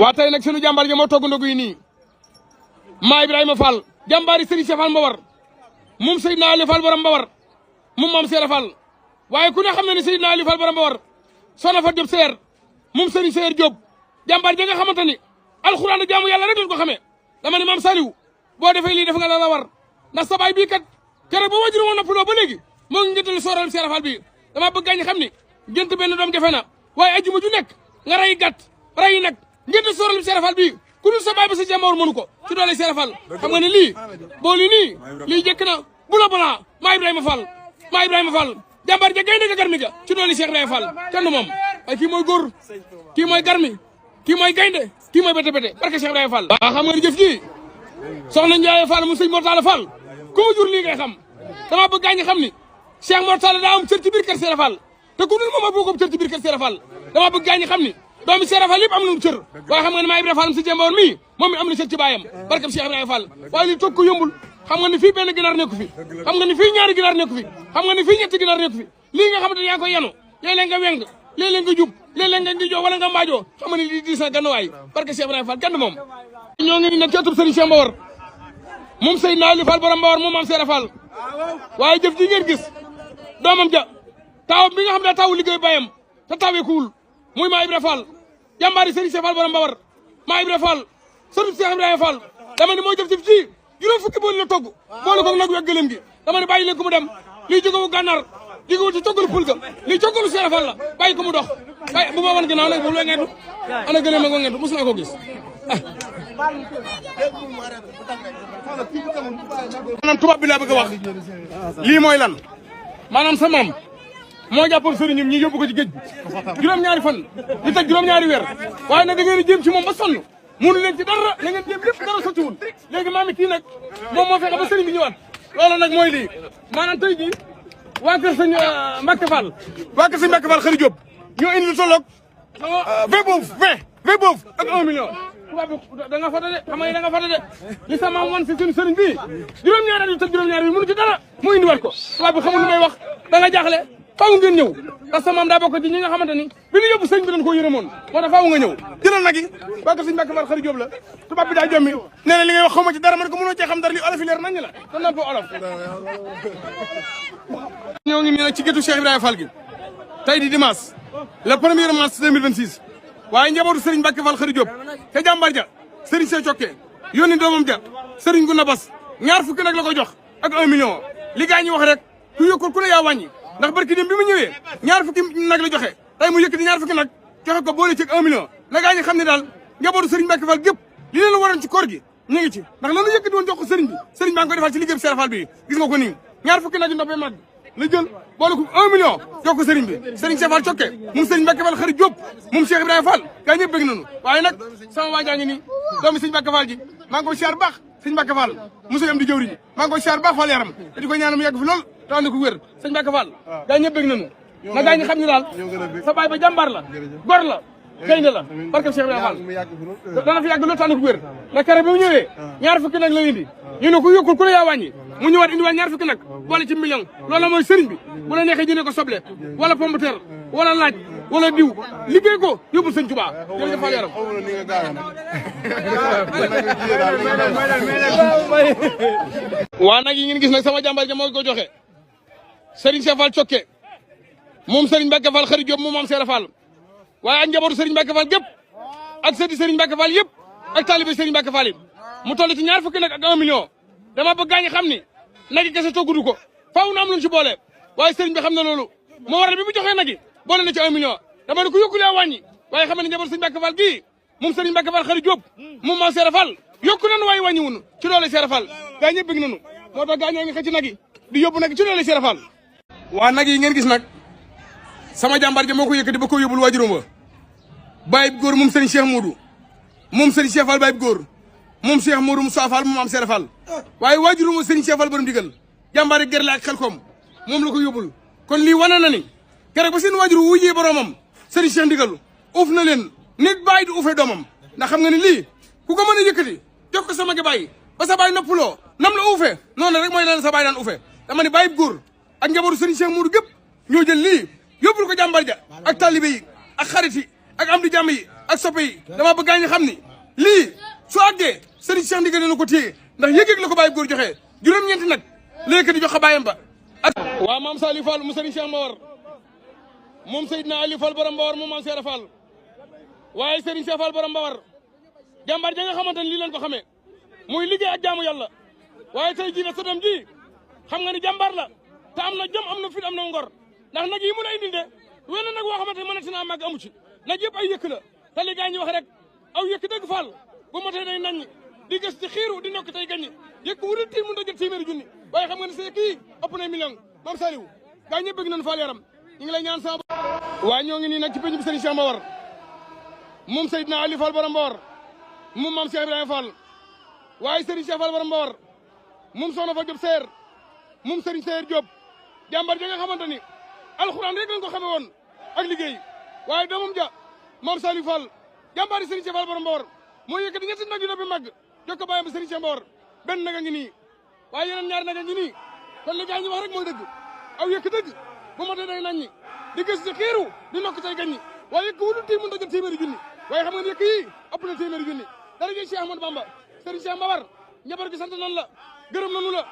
waa tey nag sunu jàmbaar ji moo togg ndogu yi nii maa Ibrahima Fall jàmbaari Serigne Cheikh Fall Mbawar moom Seydina Ali Fall borom Mbawar moom maam Seera Fall waaye ku ne xam na ne Seydina Ali Fall borom Mbawar soxna fa Diop Seer moom Serigne Seer Diop jàmbaar ji nga xamante ni alxuraan jaamu yàlla rek lañ ko xamee dama ne maam Saliou boo defee lii def nga la war ndax sa baay bii kat keroog ba wajur woon noppaloo ba léegi moo ngi ngéntal sooral Seera Fall bii dama bëgg gaañ xam ni gént benn doom jafe na waaye ajjuma ju nekk nga rey gàtt rey nag ngéntal sooral Seera Fall bii ku dul sa baay ba sa jàmbaar mënu ko ci doole Seera Fall xam nga ne lii boo lii lii jëkk na bula bula maa Ibrahima Fall jàmbaar ja gaynde ga garmi ga ci doole Cheikh Ibrahima Fall kenn moom ay kii mooy góor kii mooy garmi kii mooy gaynde kii mooy bete bete barke Cheikh Ibrahima Fall waaw xam nga ni jëf ji soxna Ndiaye Fall mu sëñ Mortala Fall ku mu jur lii ngay xam dama bëgg gaañ xam ni Cheikh Mortala daa am cër ci biir kër Seera Fall te ku dul moom a boo cër ci biir kër Seera Fall dama bëgg gaañ xam ni doomi Seera Fall yëpp am nañu cër waaye xam nga ne maa Ibrahima Fall si jëmbawoon mii moom mi am na cër ci baayam barke Cheikh Ibrahima Fall waaye li toog ko yombul xam nga ni fii benn ginaar nekku fi xam nga ni fii ñaari ginaar nekku fi xam nga ni fii ñetti ginaar nekku fi lii nga xamante ne yaa ngi koy yenu léeg-léeg nga weng léeg-léeg nga jub léeg-léeg nga ngijoo wala nga mbaajoo xam nga ni lii diis na gannawaay barke Cheikh Ibrahima Fall kenn moom ñoo ngi nag ci ëttub Serigne Cheikh Mbawar moom Seydina Ali Fall borom Mbawar moom maam Seera Fall waaye jëf ji ngeen gis doomam ja taw bi nga xam ne tawu liggéey bayam te tawee kuwul muy maa Ibrahima Fall jàmbaari Serigne Cheikh Fall borom Mbawar maa Ibrahima Fall sëriñ Cheikh Ibrahima Fall dama ne mooy jëf jëf ji juróom fukki boole la togg boole ko nag wek gëlëm gi dama ne bàyyi leen ko mu dem lii jógewu gànnaar jógewu ci toggalu pul ga lii toggalu Seera Fall la bàyyi ko mu dox bàyyi bu ma wan ginnaaw nag bu la ngentu ana gëlëm ak ngentu mos naa ko gis maanaam tubaab bi laa bëgg a wax lii mooy lan maanaam sa maam moo jàppoon sëriñam ñi yóbbu ko ci géej bi juróom-ñaari fan ñu teg juróom-ñaari weer waaye nag da ngeen jéem ci moom ba sonn mënu leen ci dara la ngeen jéem lépp dara sottiwul léegi maami kii nag moom moo fexe ba sëriñ bi ñëwaat loolu nag mooy lii maanaam tey jii waa kër sëñ Mbacke Fall xëri Diop ñoo indi lu tolloog 20 boobu ak 1 million tubaab bi da nga fata de xam nga da nga fata de li sama wan si suñu sëriñ bi juróom-ñaari at yu teg juróom-ñaari bi mënu ci dara mu indiwaat ko tubaab bi xamul lu may wax da nga jaaxle faaw ngeen ñëw parce que maam daa bokk ci ñi nga xamante ni bi ñu yóbbu sëriñ bi dañ koo yërëmoon moo tax faaw nga ñëw jëlal nag yi waa kër sëñ Mbacke Fall xëri Diop la tubaab bi daa jommi nee na li ngay wax xaw ma ci dara man ko mënoo cee xam dara li olof yi leer nañ la te nan ko olof ñoo ngi nii nag ci gétu Cheikh Ibrahima Fall gi tey di dimanche le 1er mars 2026 waaye njabootu Serigne Mbacke Fall xëri Diop te jàmbar ja Serigne Sey Cokke yónni doomam ja Serigne Guna Bas ñaar fukki nag la ko jox ak 1 million li gaa ñi wax rek ku yokkul ku ne yaa wàññi ndax barki dem bi mu ñëwee ñaar fukki nag la joxe tey mu yëkkati ñaar fukki nag joxe ko boole ci 1 million na gaa ñi xam ne daal njabootu Serigne Mbacke Fall gépp li leen waroon ci koor gi ñu ngi ci ndax lanu yëkkati woon jox ko Serigne bi Serigne baa ngi koy defal ci liggéey Seera Fall bi gis nga ko nii ñaar fukki nag yu ndoppee mag la jël boole ko 1 million jox ko Serigne bi Serigne Cheikh Fall Cokke moom Serigne Mbacke Fall xëri Diop moom Cheikh Ibrahima Fall gaa ñëpp bëgg nañu waaye nag sama waajaa ngi nii doomi Serigne Mbacke Fall ji maa ngi koy siyaar baax Serigne Mbacke Fall monsieur am di jëwriñ maa ngi koy siyaar baax Fall yaram te di ko ñaanal mu yàgg fi lool te ànd ko wér Serigne Mbacke Fall gaa ñëpp bëgg nañu na gaa ñi xam ne daal sa baay ba jàmbaar la gor la gaynde la barke Cheikh Ibrahima Fall dana fi yàgg loolu te ànd ko wér ndax kere bi mu ñëwee ñaar fukki nag la indi ñu ne ko yokkul ku ne yaa wàññi mu ñëwaat indiwaat ñaar fukki nag boole ci million loolu mooy sëriñ bi bu la neexee jëndee ko soble wala pomme de terre wala laaj wala diw liggéey ko yóbbul sëñ Tuubaa jërëjëf Fall yaram waa nag yi ngeen gis nag sama jàmbaar ja moo ko joxe Serigne Cheikh Fall Cokke moom Serigne Mbacke Fall xëri Diop moom maam Seera Fall waaye ak njabootu Serigne Mbacke Fall gépp ak sëti Serigne Mbacke Fall yëpp ak taalibe Serigne Mbacke Fall yi mu toll ci ñaar fukki nag ak 1 million dama bëgg gaañ xam ni nag yi kese toggudu ko faaw na am lu ci boole waaye Serigne bi xam na loolu moo waral bi mu joxee nag yi boole na ci 1 million dama ne ko yokku lee wàññi waaye xam ne njabootu Serigne Mbacke Fall gii moom Serigne Mbacke Fall xëri Diop moom maam Seera Fall yokku nañu waaye wàññi wunu ci doole Seera Fall gaa ñëpp bëgg nañu moo tax gaañoo ngi xëcc nag yi di yóbbu nag ci doole Seera Fall waa nag yi ngeen gis nag sama jàmbaar ja moo ko yëkkati ba ko yóbbul waajuram wa baay góor moom Serigne Cheikh Modou moom Serigne Cheikh Fall baay góor moom Cheikh Modou Moussa Fall moom am Seera Fall waaye waajuram wa Serigne Cheikh Fall borom digal jàmbaari ger la ak xel koom moom la ko yóbbul kon lii wane na ni keroog ba seen waajur wujjee boromam Serigne Cheikh ndigal uuf na leen nit bàyyi du uufee doomam ndax xam nga ni lii ku ko mën a yëkkati jox ko sama gi bàyyi ba sa bàyyi noppuloo nam la uufee noonu rek mooy leen sa bàyyi daan uufee dama ne bàyyi góor ak njabootu Serigne Cheikh Modou gépp ñoo jël lii yóbbul ko jàmbar ja ak talibé yi ak xarit yi ak am di jàmm yi ak soppe yi dama bëgg ñu xam ni lii su àggee Serigne Cheikh Ndigal dina ko téye ndax yëg-yëg la ko bàyyi góor joxe juróom-ñeenti nag léegi di jox bàyyam ba ak waa maam Saliou Fall mu Serigne Cheikh Mbawar moom Seydina Aliou Fall borom Mbawar moom maam Seera Fall waaye Serigne Cheikh Fall borom Mbawar jàmbaar ja nga xamante ne lii leen ko xamee muy liggéey ak jaamu yàlla waaye tey jii nag sa doom ji xam nga ni jàmbaar la te am na jom am na fit am na ngor ndax nag yi mun a indil de wenn nag woo xamante ne mën na tinaa màgg amu ci nag yëpp ay yëkk la te li gaa ñi wax rek aw yëkk dëgg Fall bu matee day naññ di gës ci xiiru di nokk tey gaññi yëkk wudul tii mun a jël téeméeri junni waaye xam nga ne sa yëkk yi ëpp na million maam Saliou gaa ñëpp bëgg nañ Fall yaram ñu ngi lay ñaan sama waa ñoo ngi nii nag ci pénc bi Serigne Cheikh Mbawar moom Seydina Aliou Fall borom Mbawar moom maam Cheikh Ibrahima Fall waaye Serigne Cheikh Fall borom Mbawar moom soxna fa Diop Seer moom Serigne Seer Diop jàmbar ja nga xamante ni alxuraan rek lañ ko xamee woon ak liggéey waaye doomam ja maam Saliou Fall jàmbaari Serigne Cheikh Fall borom Mbawar moo yëkkati ñetti nag yu bi màgg jox ko bàyyam Serigne Cheikh Mbawar benn naga ngi nii waaye yeneen ñaari naga ngi nii kon li gaa ñi wax rek mooy dëgg aw yëkk dëgg bu ma tee day nañ ñi di gis ci xiiru di nokk tey gañ ñi waaye yëkk wudul tii mun ta jël téeméeri junni waaye xam nga ne yëkk yi ëpp na téeméeri junni dara jëy Cheikh Ahmadou Bamba Serigne Cheikh Mbawar njaboot gi sant nan la gërëm nanu la